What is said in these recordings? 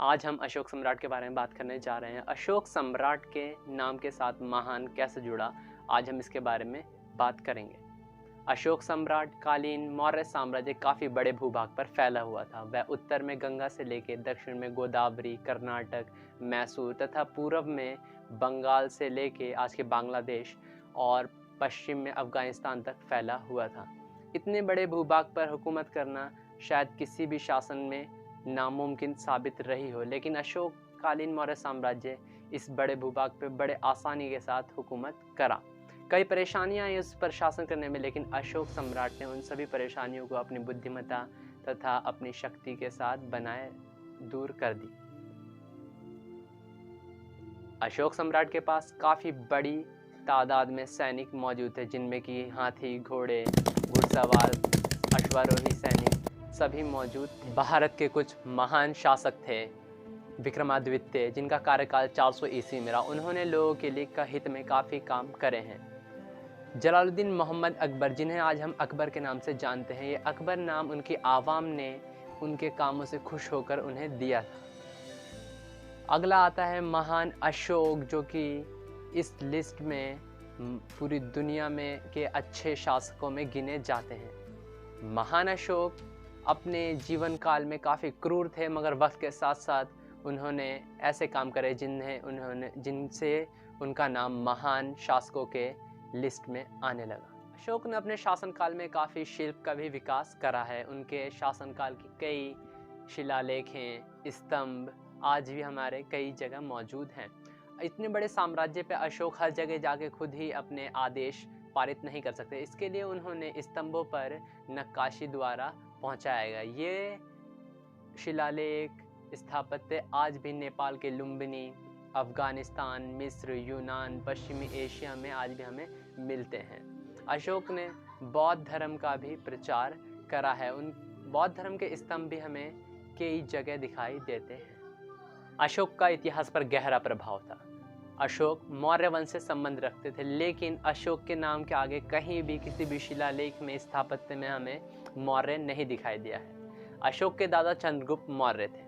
आज हम अशोक सम्राट के बारे में बात करने जा रहे हैं। अशोक सम्राट के नाम के साथ महान कैसे जुड़ा, आज हम इसके बारे में बात करेंगे। अशोक सम्राट कालीन मौर्य साम्राज्य काफ़ी बड़े भूभाग पर फैला हुआ था। वह उत्तर में गंगा से लेकर दक्षिण में गोदावरी, कर्नाटक, मैसूर तथा पूर्व में बंगाल से लेकर आज के बांग्लादेश और पश्चिम में अफगानिस्तान तक फैला हुआ था। इतने बड़े भूभाग पर हुकूमत करना शायद किसी भी शासन में नामुमकिन साबित रही हो, लेकिन अशोक कालीन मौर्य साम्राज्य इस बड़े भूभाग पर बड़े आसानी के साथ हुकूमत करा। कई परेशानियां आई उस पर शासन करने में, लेकिन अशोक सम्राट ने उन सभी परेशानियों को अपनी बुद्धिमत्ता तथा अपनी शक्ति के साथ बनाए दूर कर दी। अशोक सम्राट के पास काफ़ी बड़ी तादाद में सैनिक मौजूद थे, जिनमें कि हाथी, घोड़े, घुड़सवार, अश्वारोही सैनिक सभी मौजूद थे। भारत के कुछ महान शासक थे विक्रमादित्य, जिनका कार्यकाल 400 ईस्वी में रहा। उन्होंने लोगों के लिए हित में काफ़ी काम करे हैं। जलालुद्दीन मोहम्मद अकबर, जिन्हें आज हम अकबर के नाम से जानते हैं, ये अकबर नाम उनकी आवाम ने उनके कामों से खुश होकर उन्हें दिया था। अगला आता है महान अशोक, जो कि इस लिस्ट में पूरी दुनिया में के अच्छे शासकों में गिने जाते हैं। महान अशोक अपने जीवन काल में काफ़ी क्रूर थे, मगर वक्त के साथ साथ उन्होंने ऐसे काम करे जिनसे उनका नाम महान शासकों के लिस्ट में आने लगा। अशोक ने अपने शासनकाल में काफ़ी शिल्प का भी विकास करा है। उनके शासनकाल की कई शिलालेख हैं, स्तंभ आज भी हमारे कई जगह मौजूद हैं। इतने बड़े साम्राज्य पे अशोक हर जगह जाके खुद ही अपने आदेश पारित नहीं कर सकते। इसके लिए उन्होंने स्तंभों पर नक्काशी द्वारा पहुंचाया गया। ये शिलालेख स्थापत्य आज भी नेपाल के लुम्बिनी, अफगानिस्तान, मिस्र, यूनान, पश्चिमी एशिया में आज भी हमें मिलते हैं। अशोक ने बौद्ध धर्म का भी प्रचार करा है। उन बौद्ध धर्म के स्तंभ भी हमें कई जगह दिखाई देते हैं। अशोक का इतिहास पर गहरा प्रभाव था। अशोक मौर्य वंश से संबंध रखते थे, लेकिन अशोक के नाम के आगे कहीं भी किसी भी शिलालेख में, स्थापत्य में हमें मौर्य नहीं दिखाई दिया है। अशोक के दादा चंद्रगुप्त मौर्य थे।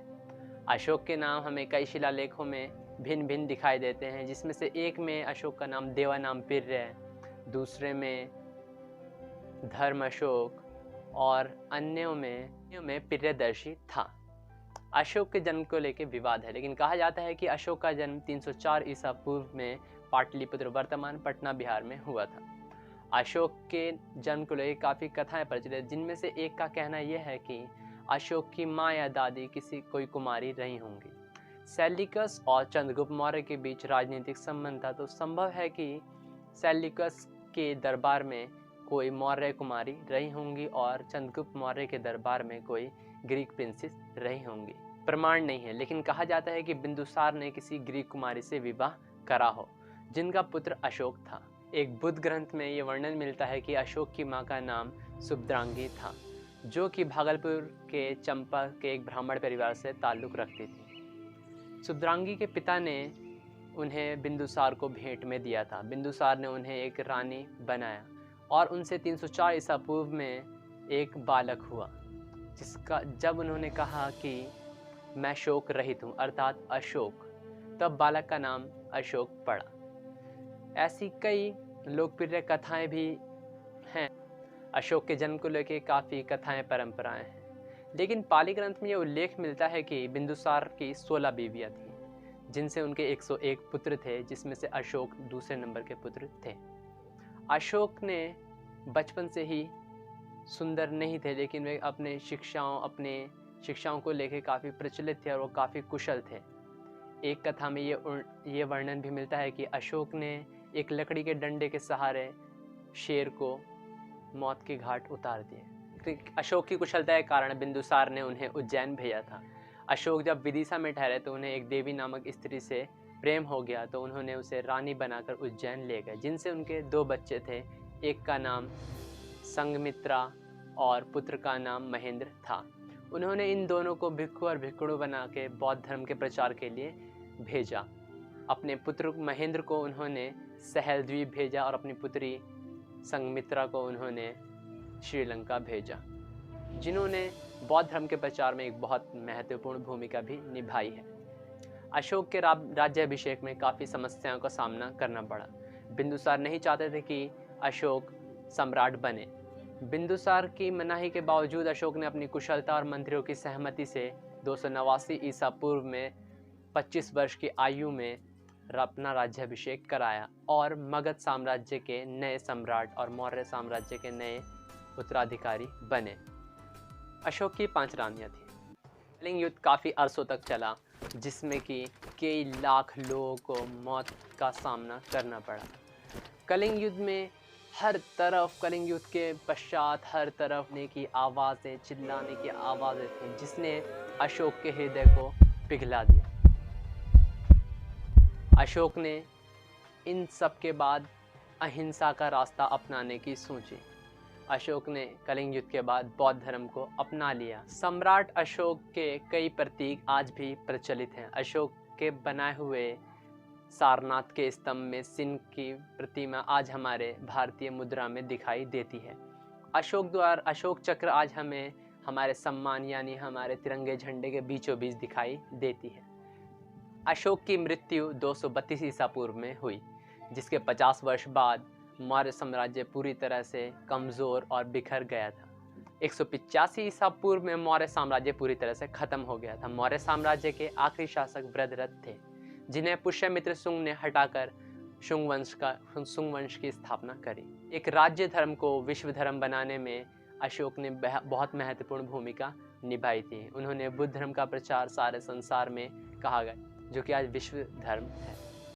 अशोक के नाम हमें कई शिलालेखों में भिन्न भिन्न दिखाई देते हैं, जिसमें से एक में अशोक का नाम देवानामपिर्य है, दूसरे में धर्म अशोक और अन्यों में प्रियदर्शी था। अशोक के जन्म को लेकर विवाद है, लेकिन कहा जाता है कि अशोक का जन्म 304 ईसा पूर्व में पाटलिपुत्र वर्तमान पटना बिहार में हुआ था। अशोक के जन्म को लेकर काफ़ी कथाएं प्रचलित, जिनमें से एक का कहना यह है कि अशोक की माँ या दादी कोई कुमारी रही होंगी। सेल्यूकस और चंद्रगुप्त मौर्य के बीच राजनीतिक संबंध था, तो संभव है कि सेल्यूकस के दरबार में कोई मौर्य कुमारी रही होंगी और चंद्रगुप्त मौर्य के दरबार में कोई ग्रीक प्रिंसेस रही होंगी। प्रमाण नहीं है, लेकिन कहा जाता है कि बिंदुसार ने किसी ग्रीक कुमारी से विवाह करा हो, जिनका पुत्र अशोक था। एक बुद्ध ग्रंथ में ये वर्णन मिलता है कि अशोक की माँ का नाम सुभद्रांगी था, जो कि भागलपुर के चंपा के एक ब्राह्मण परिवार से ताल्लुक़ रखती थी। सुभद्रांगी के पिता ने उन्हें बिंदुसार को भेंट में दिया था। बिंदुसार ने उन्हें एक रानी बनाया और उनसे 304 ईसा पूर्व में एक बालक हुआ, जिसका जब उन्होंने कहा कि मैं शोक रहित हूँ, अर्थात अशोक, तब बालक का नाम अशोक पड़ा। ऐसी कई लोकप्रिय कथाएं भी हैं। अशोक के जन्म को लेकर काफ़ी कथाएं परंपराएं हैं, लेकिन पाली ग्रंथ में ये उल्लेख मिलता है कि बिंदुसार की 16 बीवियाँ थीं, जिनसे उनके 101 पुत्र थे, जिसमें से अशोक दूसरे नंबर के पुत्र थे। अशोक ने बचपन से ही सुंदर नहीं थे, लेकिन वे अपने शिक्षाओं को लेकर काफ़ी प्रचलित थे और वो काफ़ी कुशल थे। एक कथा में ये वर्णन भी मिलता है कि अशोक ने एक लकड़ी के डंडे के सहारे शेर को मौत के घाट उतार दिए। अशोक की कुशलता के कारण बिंदुसार ने उन्हें उज्जैन भेजा था। अशोक जब विदिशा में ठहरे तो उन्हें एक देवी नामक स्त्री से प्रेम हो गया, तो उन्होंने उसे रानी बनाकर उज्जैन ले गए, जिनसे उनके 2 बच्चे थे। एक का नाम संघमित्रा और पुत्र का नाम महेंद्र था। उन्होंने इन दोनों को भिक्षु और भिक्षुणी बना के बौद्ध धर्म के प्रचार के लिए भेजा। अपने पुत्र महेंद्र को उन्होंने सहल द्वीप भेजा और अपनी पुत्री संघमित्रा को उन्होंने श्रीलंका भेजा, जिन्होंने बौद्ध धर्म के प्रचार में एक बहुत महत्वपूर्ण भूमिका भी निभाई है। अशोक के राज्याभिषेक में काफ़ी समस्याओं का सामना करना पड़ा। बिंदुसार नहीं चाहते थे कि अशोक सम्राट बने। बिंदुसार की मनाही के बावजूद अशोक ने अपनी कुशलता और मंत्रियों की सहमति से 289 ईसा पूर्व में 25 वर्ष की आयु में अपना राज्याभिषेक कराया और मगध साम्राज्य के नए सम्राट और मौर्य साम्राज्य के नए उत्तराधिकारी बने। अशोक की 5 रानियां थी। कलिंग युद्ध काफ़ी अरसों तक चला, जिसमें कि कई लाख लोगों को मौत का सामना करना पड़ा। कलिंग युद्ध में हर तरफ, कलिंग युद्ध के पश्चात हर तरफ ने की आवाज़ें, चिल्लाने की आवाज़ें थी, जिसने अशोक के हृदय को पिघला दिया। अशोक ने इन सब के बाद अहिंसा का रास्ता अपनाने की सोची। अशोक ने कलिंग युद्ध के बाद बौद्ध धर्म को अपना लिया। सम्राट अशोक के कई प्रतीक आज भी प्रचलित हैं। अशोक के बनाए हुए सारनाथ के स्तंभ में सिंह की प्रतिमा आज हमारे भारतीय मुद्रा में दिखाई देती है। अशोक चक्र आज हमें हमारे सम्मान यानी हमारे तिरंगे झंडे के बीचों बीच दिखाई देती है। अशोक की मृत्यु 232 ईसा पूर्व में हुई, जिसके 50 वर्ष बाद मौर्य साम्राज्य पूरी तरह से कमज़ोर और बिखर गया था। 185 ईसा पूर्व में मौर्य साम्राज्य पूरी तरह से खत्म हो गया था। मौर्य साम्राज्य के आखिरी शासक वृद्धरथ थे, जिन्हें पुष्यमित्र शुंग ने हटाकर शुंग वंश की स्थापना करी। एक राज्य धर्म को विश्व धर्म बनाने में अशोक ने बहुत महत्वपूर्ण भूमिका निभाई थी। उन्होंने बुद्ध धर्म का प्रचार सारे संसार में कहा गया, जो कि आज विश्व धर्म है।